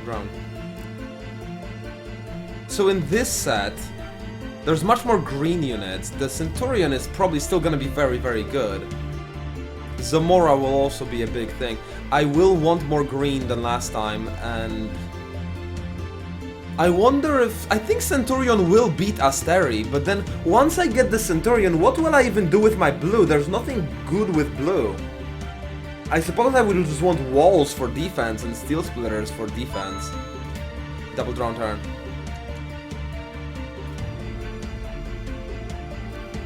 Drone. So in this set, there's much more green units. The Centurion is probably still gonna be very, very good. Zamora will also be a big thing. I will want more green than last time, and I wonder if... I think Centurion will beat Asteri, but then once I get the Centurion, what will I even do with my blue? There's nothing good with blue. I suppose I would just want walls for defense and steel splitters for defense. Double drone turn.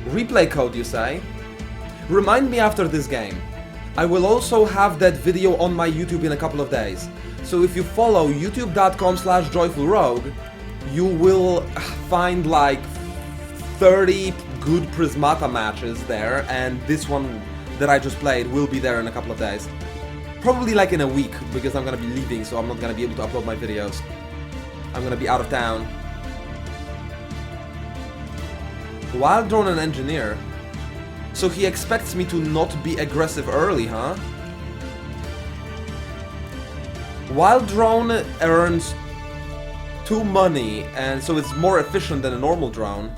Replay code, you say? Remind me after this game. I will also have that video on my YouTube in a couple of days. So if you follow youtube.com/joyfulrogue, you will find like 30 good Prismata matches there, and this one that I just played will be there in a couple of days. Probably like in a week, because I'm gonna be leaving, so I'm not gonna be able to upload my videos. I'm gonna be out of town. Wild Drone and Engineer. So he expects me to not be aggressive early, huh? Wild Drone earns 2 money, and so it's more efficient than a normal drone.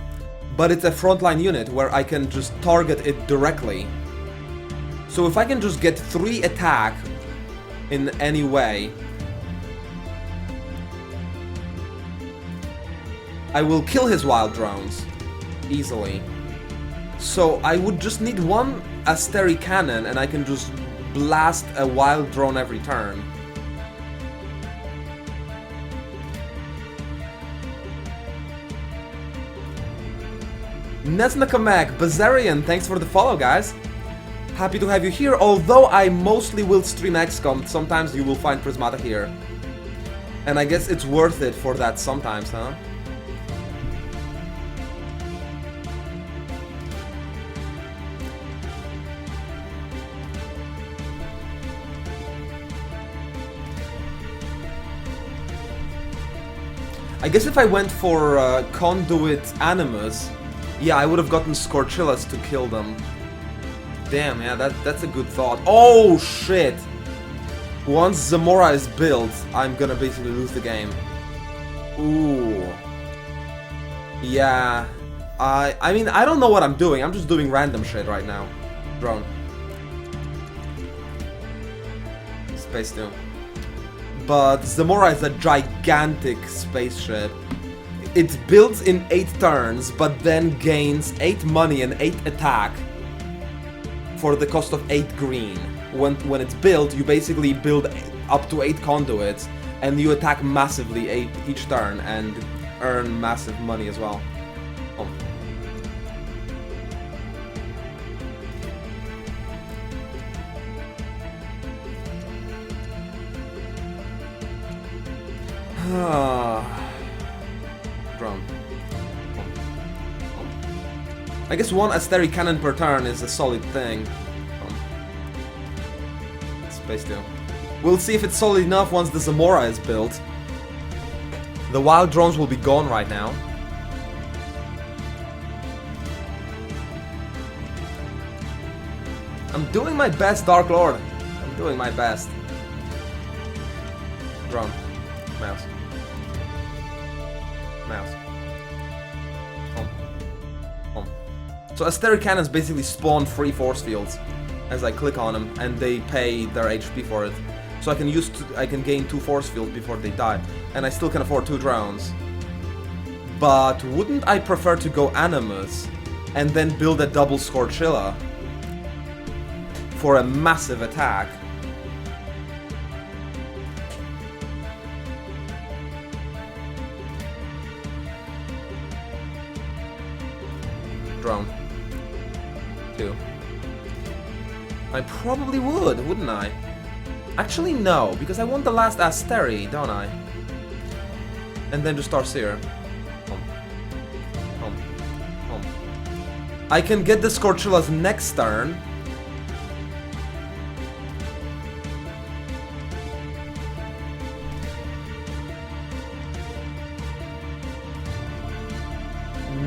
But it's a frontline unit where I can just target it directly. So if I can just get 3 attack in any way, I will kill his wild drones easily. So I would just need 1 Asteri cannon and I can just blast a wild drone every turn. Nesnakamek, Bazarian, thanks for the follow, guys. Happy to have you here, although I mostly will stream XCOM, sometimes you will find Prismata here. And I guess it's worth it for that sometimes, huh? I guess if I went for Conduit Animus, yeah, I would have gotten Scorchillas to kill them. Damn, yeah, that's a good thought. Oh, shit! Once Zamora is built, I'm gonna basically lose the game. Ooh. Yeah. I mean, I don't know what I'm doing. I'm just doing random shit right now. Drone. Space Doom. But Zamora is a gigantic spaceship. It builds in 8 turns, but then gains 8 money and 8 attack for the cost of 8 green. When it's built, you basically build up to 8 conduits, and you attack massively each turn and earn massive money as well. Drone. I guess 1 Asteri cannon per turn is a solid thing. Space Doom. We'll see if it's solid enough once the Zamora is built. The wild drones will be gone right now. I'm doing my best, Dark Lord. I'm doing my best. Drone. Mouse. Mouse. Home. So Asteri cannons basically spawn free force fields as I click on them, and they pay their HP for it. So I can gain 2 force fields before they die, and I still can afford 2 drones. But wouldn't I prefer to go Animus and then build a double Scorchilla for a massive attack? Drone. 2. I probably would, wouldn't I? Actually, no, because I want the last Asteri, don't I? And then just Starseer. Home. I can get the Scorchillas next turn.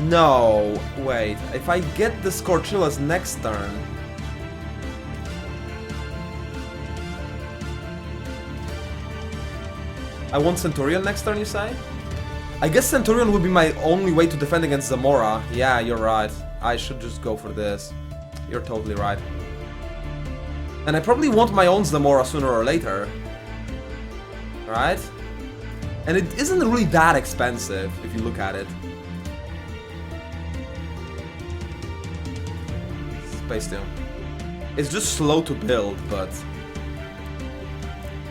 No, wait, if I get the Scorchillas next turn... I want Centurion next turn, you say? I guess Centurion would be my only way to defend against Zamora. Yeah, you're right. I should just go for this. You're totally right. And I probably want my own Zamora sooner or later. Right? And it isn't really that expensive, if you look at it. Space Tune. It's just slow to build, but...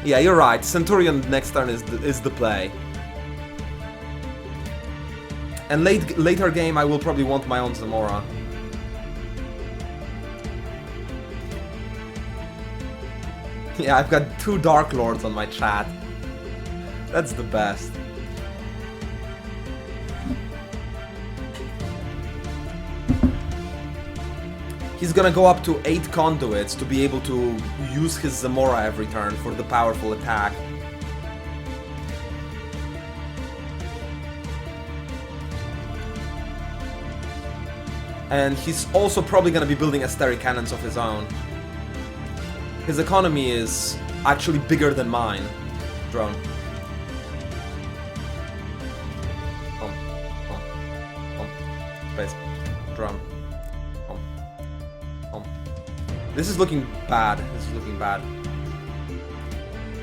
Yeah, you're right. Centurion next turn is the play. And later game, I will probably want my own Zamora. Yeah, I've got 2 Dark Lords on my chat. That's the best. He's gonna go up to 8 conduits to be able to use his Zamora every turn for the powerful attack. And he's also probably gonna be building Asteric cannons of his own. His economy is actually bigger than mine. Drone. Space. Drone. This is looking bad. This is looking bad.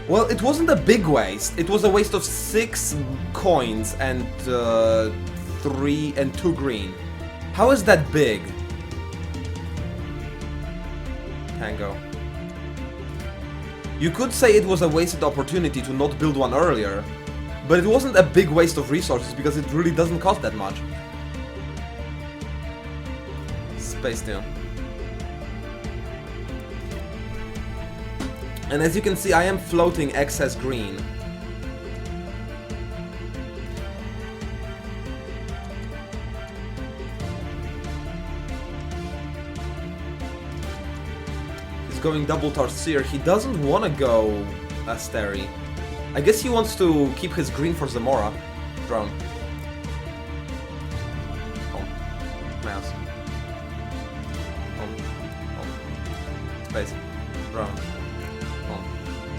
Well, it wasn't a big waste. It was a waste of 6 coins and 3 and 2 green. How is that big? Tango. You could say it was a wasted opportunity to not build one earlier, but it wasn't a big waste of resources because it really doesn't cost that much. Space Tune. And as you can see, I am floating excess green. He's going double Tarsier. He doesn't want to go Asteri. I guess he wants to keep his green for Zamora. Drone. Mouse. Space. Drone.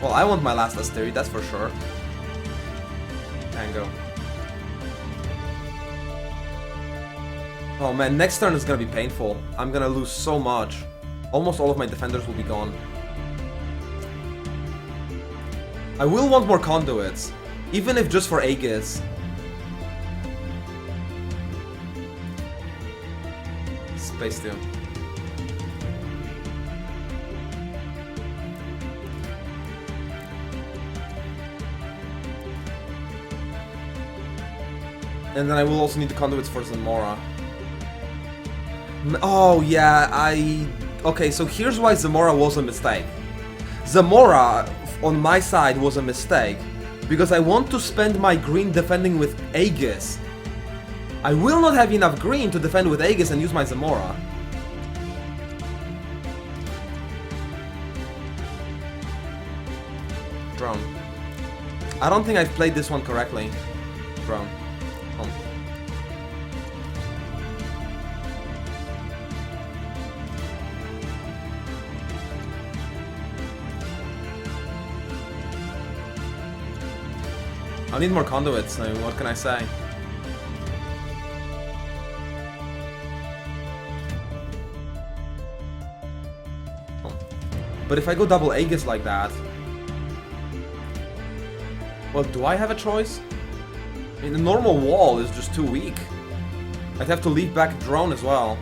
Well, I want my last Asteri, that's for sure. Tango. Oh man, next turn is gonna be painful. I'm gonna lose so much. Almost all of my defenders will be gone. I will want more conduits, even if just for Aegis. Space Tune. And then I will also need the conduits for Zamora. Oh yeah, okay, so here's why Zamora was a mistake. Zamora, on my side, was a mistake, because I want to spend my green defending with Aegis. I will not have enough green to defend with Aegis and use my Zamora. Drone. I don't think I've played this one correctly. Drone. I need more conduits, I mean, what can I say? But if I go double Aegis like that... Well, do I have a choice? I mean, the normal wall is just too weak. I'd have to leave back drone as well.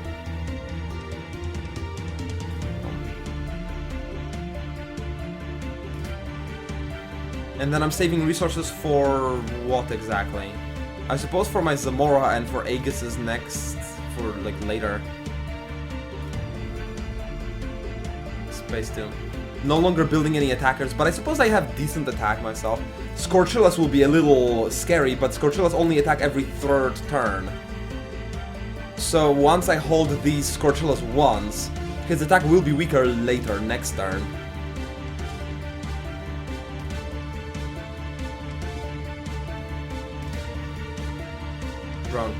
And then I'm saving resources for what exactly? I suppose for my Zamora and for Aegis's next, for like later. Space Tune. No longer building any attackers, but I suppose I have decent attack myself. Scorchillas will be a little scary, but Scorchillas only attack every 3rd turn. So once I hold these Scorchillas once, his attack will be weaker later, next turn. Drone.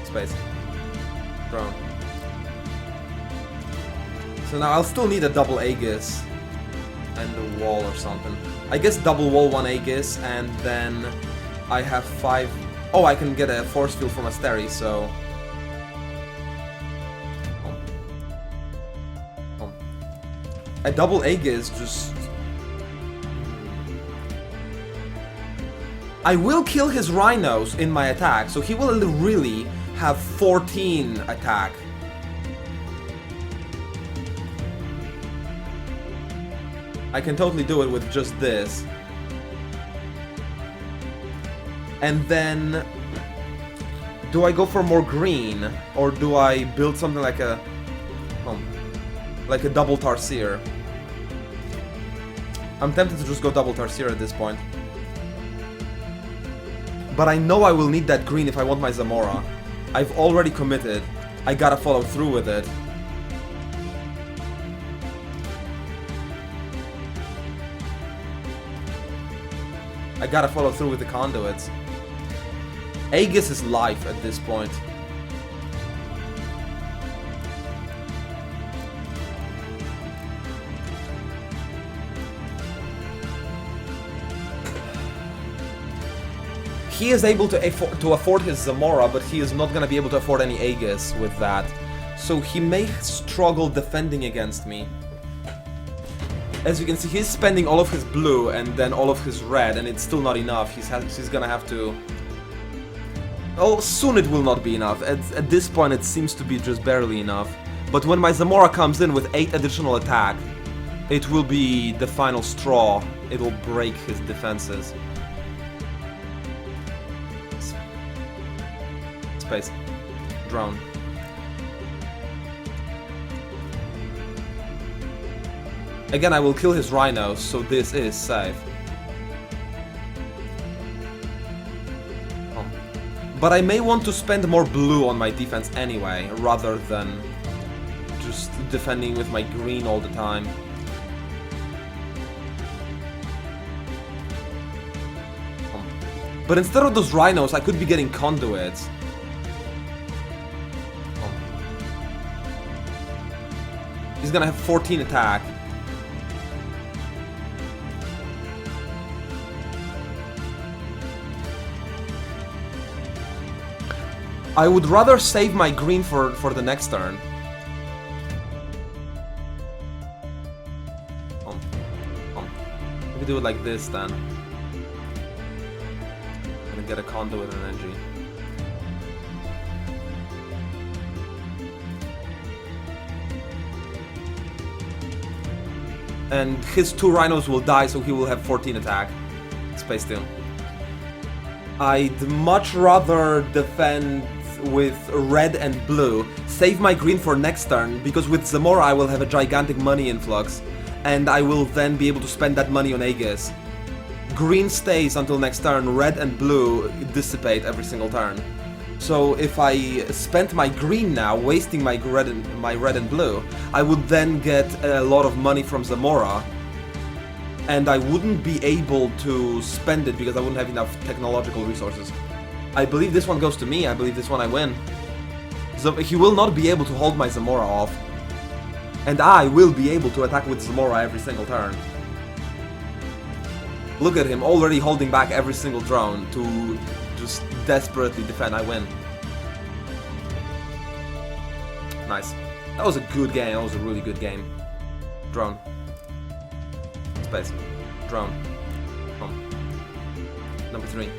Space. Drone. So now I'll still need a double Aegis and a wall or something. I guess double wall 1 Aegis, and then I have 5... Oh, I can get a force field from Asteri, so... A double Aegis just... I will kill his rhinos in my attack, so he will really have 14 attack. I can totally do it with just this. And then... Do I go for more green? Or do I build something like a... like a double Tarsier? I'm tempted to just go double Tarsier at this point. But I know I will need that green if I want my Zamora. I've already committed. I gotta follow through with it. I gotta follow through with the conduits. Aegis is life at this point. He is able to afford his Zamora, but he is not gonna be able to afford any Aegis with that. So he may struggle defending against me. As you can see, he's spending all of his blue and then all of his red, and it's still not enough. He's gonna have to... Oh, soon it will not be enough. At this point it seems to be just barely enough. But when my Zamora comes in with 8 additional attack, it will be the final straw. It will break his defenses. Space. Drone. Again, I will kill his rhinos, so this is safe. Oh. But I may want to spend more blue on my defense anyway, rather than just defending with my green all the time. Oh. But instead of those rhinos, I could be getting conduits. Oh. He's gonna have 14 attack. I would rather save my green for the next turn. We do it like this then. Gonna get a conduit energy. And his 2 rhinos will die, so he will have 14 attack. Space Tune. I'd much rather defend with red and blue, save my green for next turn, because with Zamora I will have a gigantic money influx, and I will then be able to spend that money on Aegis. Green stays until next turn, red and blue dissipate every single turn. So if I spent my green now, wasting my red and blue, I would then get a lot of money from Zamora, and I wouldn't be able to spend it because I wouldn't have enough technological resources. I believe this one goes to me, I believe this one I win. So he will not be able to hold my Zamora off. And I will be able to attack with Zamora every single turn. Look at him, already holding back every single drone to just desperately defend. I win. Nice. That was a good game, that was a really good game. Drone. Space. Drone. Home. Number 3.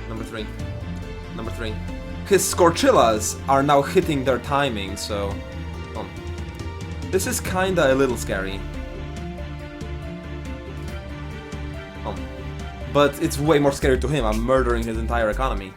Number 3. Number 3. His Scorchillas are now hitting their timing, so... This is kinda a little scary. But it's way more scary to him, I'm murdering his entire economy.